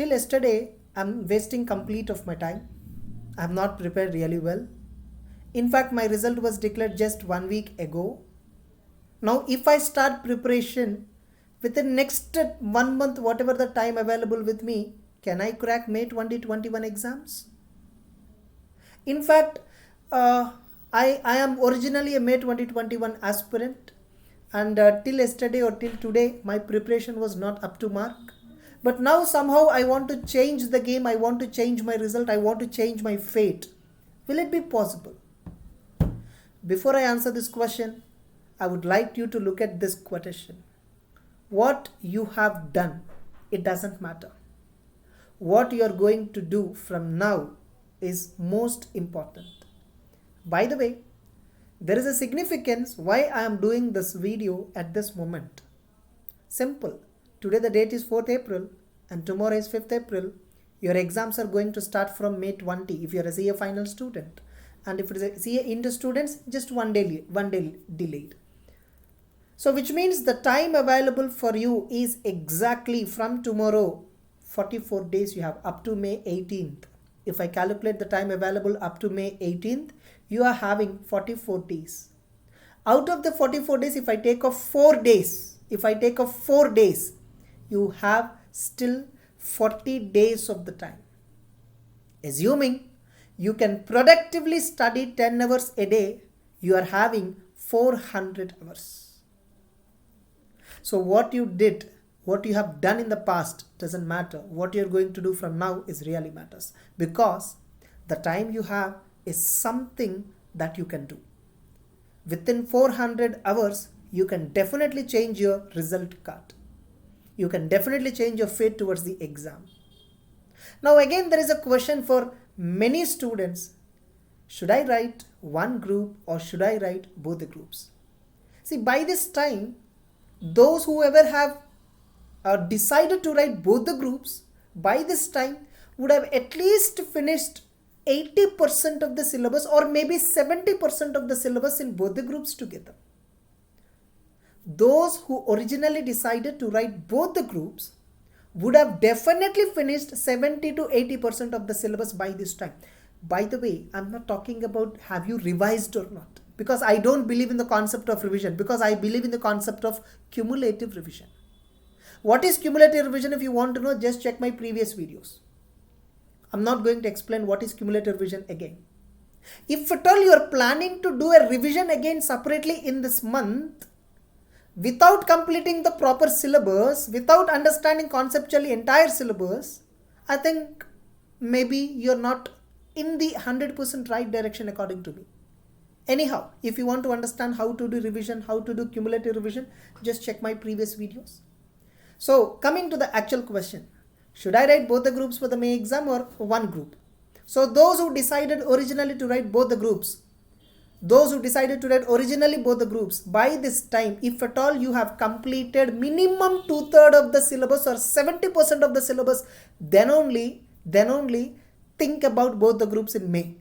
till yesterday, I'm wasting complete of my time. I have not prepared really well. In fact, my result was declared just 1 week ago. Now, if I start preparation within next 1 month, whatever the time available with me, can I crack May 2021 exams? In fact, I am originally a May 2021 aspirant, and till yesterday or till today, my preparation was not up to mark. But now somehow I want to change the game, I want to change my result, I want to change my fate. Will it be possible? Before I answer this question, I would like you to look at this quotation. What you have done, it doesn't matter. What you are going to do from now is most important. By the way, there is a significance why I am doing this video at this moment. Simple. Today the date is 4th April and tomorrow is 5th April. Your exams are going to start from May 20 if you are a CA final student. And if it is a CA inter students, just one day delayed. So which means the time available for you is exactly from tomorrow, 44 days you have up to May 18th. If I calculate the time available up to May 18th, you are having 44 days. Out of the 44 days, if I take off 4 days, you have still 40 days of the time. Assuming you can productively study 10 hours a day, you are having 400 hours. So what you did, what you have done in the past doesn't matter. What you're going to do from now is really matters, because the time you have is something that you can do. Within 400 hours, you can definitely change your result card. You can definitely change your fate towards the exam. Now again, there is a question for many students. Should I write one group or should I write both the groups? See, by this time, those who ever have decided to write both the groups, by this time would have at least finished 80% of the syllabus or maybe 70% of the syllabus in both the groups together. Those who originally decided to write both the groups would have definitely finished 70 to 80% of the syllabus by this time. By the way, I'm not talking about have you revised or not, because I don't believe in the concept of revision, because I believe in the concept of cumulative revision. What is cumulative revision? If you want to know, just check my previous videos. I'm not going to explain what is cumulative revision again. If at all you are planning to do a revision again separately in this month, without completing the proper syllabus, without understanding conceptually entire syllabus, I think maybe you're not in the 100% right direction according to me. Anyhow, if you want to understand how to do revision, how to do cumulative revision, just check my previous videos. So coming to the actual question, should I write both the groups for the May exam or one group? So those who decided originally to write both the groups, by this time, if at all you have completed minimum 2/3 of the syllabus or 70% of the syllabus, then only think about both the groups in May.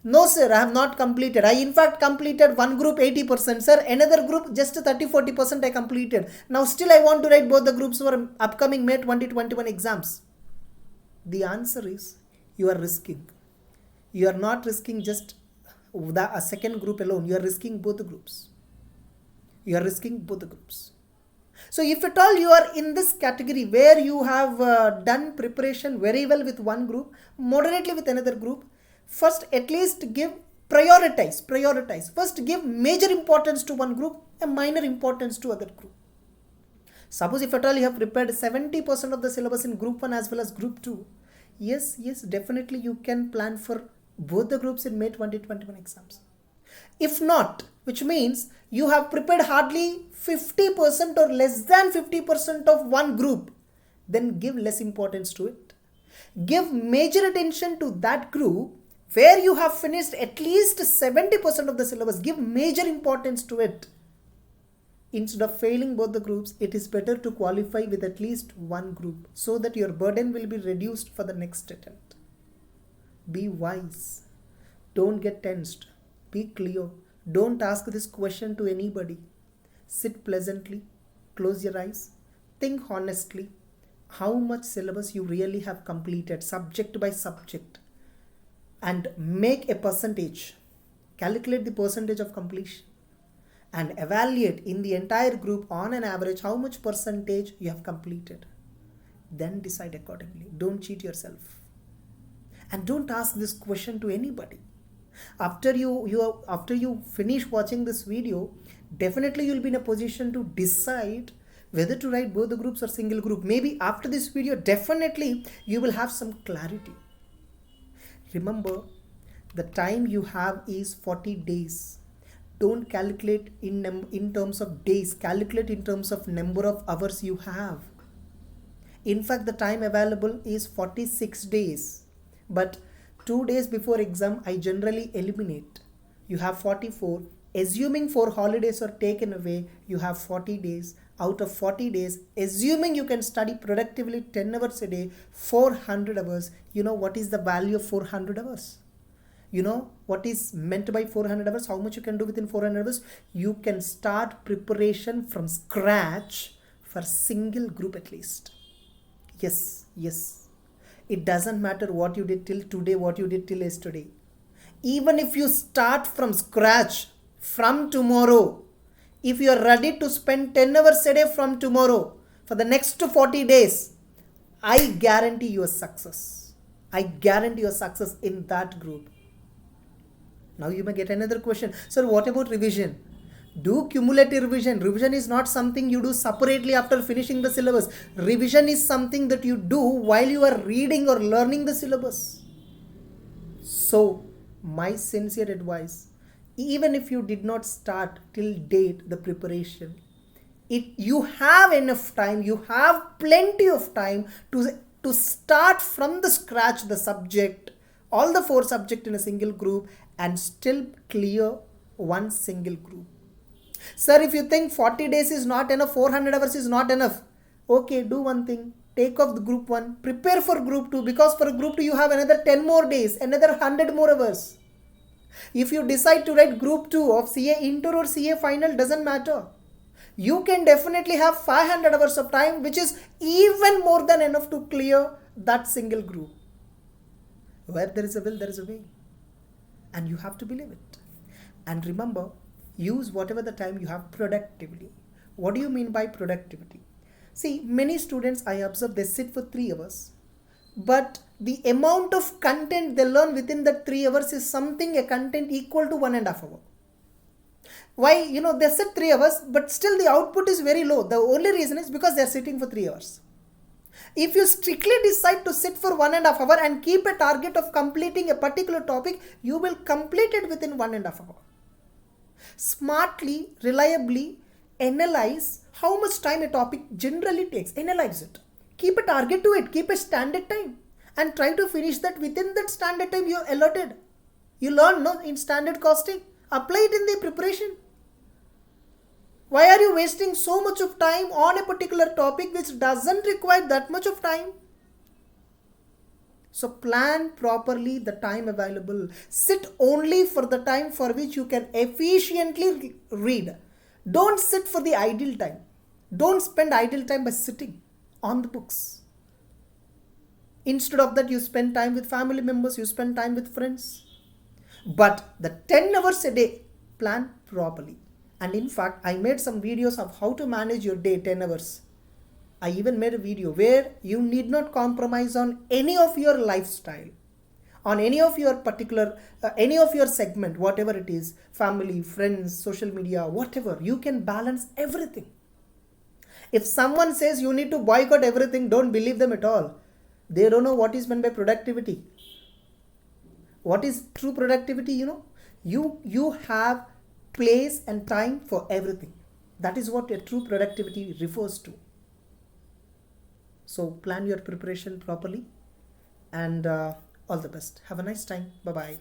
No sir, I have not completed. I in fact completed one group 80%. Sir, another group just 30-40% I completed. Now still I want to write both the groups for upcoming May 2021 exams. The answer is you are risking. You are not risking just a second group alone. You are risking both the groups. So if at all you are in this category where you have done preparation very well with one group, moderately with another group, first at least prioritize. First give major importance to one group and minor importance to other group. Suppose if at all you have prepared 70% of the syllabus in group 1 as well as group 2, yes, definitely you can plan for both the groups in May 2021 exams. If not, which means you have prepared hardly 50% or less than 50% of one group, then give less importance to it. Give major attention to that group where you have finished at least 70% of the syllabus. Give major importance to it. Instead of failing both the groups, it is better to qualify with at least one group so that your burden will be reduced for the next attempt. Be wise. Don't get tensed. Be clear. Don't ask this question to anybody. Sit pleasantly. Close your eyes. Think honestly. how much syllabus you really have completed subject by subject, and make a percentage. Calculate the percentage of completion and evaluate in the entire group on an average how much percentage you have completed. Then decide accordingly. Don't cheat yourself. And don't ask this question to anybody. After you finish watching this video, definitely you'll be in a position to decide whether to write both the groups or single group. Maybe after this video, definitely you will have some clarity. Remember, the time you have is 40 days. Don't calculate in terms of days. Calculate in terms of number of hours you have. In fact, the time available is 46 days. But 2 days before exam, I generally eliminate. You have 44. Assuming 4 holidays are taken away, you have 40 days. Out of 40 days, assuming you can study productively 10 hours a day, 400 hours. You know what is the value of 400 hours? You know what is meant by 400 hours? How much you can do within 400 hours? You can start preparation from scratch for single group at least. Yes. It doesn't matter what you did till today, what you did till yesterday. Even if you start from scratch from tomorrow, if you are ready to spend 10 hours a day from tomorrow for the next 40 days, I guarantee your success. I guarantee your success in that group. Now you may get another question. Sir, what about revision? Do cumulative revision. Revision is not something you do separately after finishing the syllabus. Revision is something that you do while you are reading or learning the syllabus. So, my sincere advice, even if you did not start till date the preparation, you have enough time, you have plenty of time to start from the scratch the subject, all the 4 subjects in a single group, and still clear one single group. Sir, if you think 40 days is not enough, 400 hours is not enough, okay, do one thing. Take off the group 1, prepare for group 2, because for group 2 you have another 10 more days, another 100 more hours. If you decide to write group 2 of CA Inter or CA Final, doesn't matter. You can definitely have 500 hours of time, which is even more than enough to clear that single group. Where there is a will, there is a way. And you have to believe it. And remember, use whatever the time you have productively. What do you mean by productivity? See, many students I observe, they sit for 3 hours. But the amount of content they learn within that 3 hours is something, a content equal to 1.5 hours. Why? They sit 3 hours, but still the output is very low. The only reason is because they are sitting for 3 hours. If you strictly decide to sit for 1.5 hours and keep a target of completing a particular topic, you will complete it within 1.5 hours. Smartly, reliably analyze how much time a topic generally takes. Analyze it. Keep a target to it. Keep a standard time. And try to finish that within that standard time you allotted. You learn in standard costing. Apply it in the preparation. Why are you wasting so much of time on a particular topic which doesn't require that much of time? So plan properly the time available. Sit only for the time for which you can efficiently read. Don't sit for the idle time. Don't spend idle time by sitting on the books. Instead of that, you spend time with family members, you spend time with friends. But the 10 hours a day, plan properly. And in fact, I made some videos of how to manage your day 10 hours. I even made a video where you need not compromise on any of your lifestyle, on any of your particular, any of your segment, whatever it is, family, friends, social media, whatever, you can balance everything. If someone says you need to boycott everything, don't believe them at all. They don't know what is meant by productivity. What is true productivity? You have place and time for everything. That is what a true productivity refers to. So plan your preparation properly, and all the best. Have a nice time. Bye-bye.